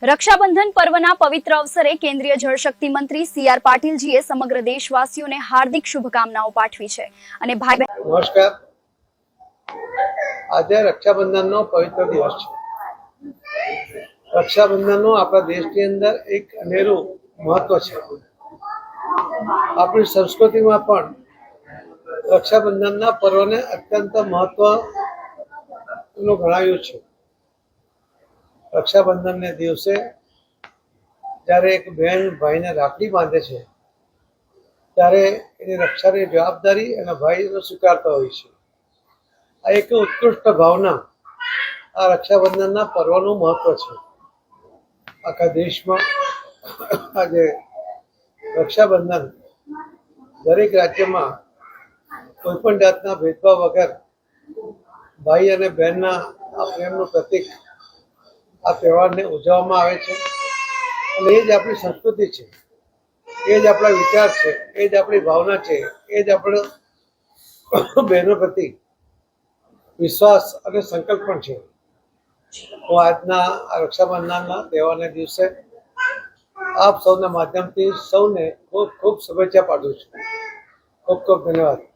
રક્ષાબંધન પર્વના પવિત્ર અવસરે કેન્દ્રીય જળશક્તિ મંત્રી સી.આર. પાટીલજીએ સમગ્ર દેશવાસીઓને હાર્દિક શુભકામનાઓ પાઠવી છે અને ભાઈ બહેન નમસ્કાર। આજે રક્ષાબંધનનો પવિત્ર દિવસ છે। રક્ષાબંધનનું આપણા દેશની અંદર એક અનેરું મહત્વ છે। આપણી સંસ્કૃતિમાં પણ રક્ષાબંધનના પર્વને અત્યંત મહત્વનું ગણાવ્યું છે। રક્ષાબંધનને દિવસે જ્યારે એક બહેન ભાઈને રાખડી બાંધે છે ત્યારે એની રક્ષાની જવાબદારી અને ભાઈનો સ્વીકારતો હોય છે। આ એક ઉત્કૃષ્ટ ભાવના આ રક્ષાબંધનના પર્વનું મહત્વ છે। આખા દેશમાં આજે રક્ષાબંધન દરેક રાજ્યમાં કોઈ પણ જાતના ભેદભાવ વગર ભાઈ અને બહેનના આ પ્રેમનું પ્રતીક આ તહેવારને ઉજવવામાં આવે છે અને એ જ આપણી સંસ્કૃતિ છે, એ જ આપણા વિચાર છે, એ જ આપણી ભાવના છે, એ જ આપણો બહેનો પ્રતિ વિશ્વાસ અને સંકલ્પ પણ છે। હું આજના આ રક્ષાબંધનના તહેવારના દિવસે આપ સૌના માધ્યમથી સૌને ખૂબ ખૂબ શુભેચ્છા પાઠવું છું। ખૂબ ખૂબ ધન્યવાદ।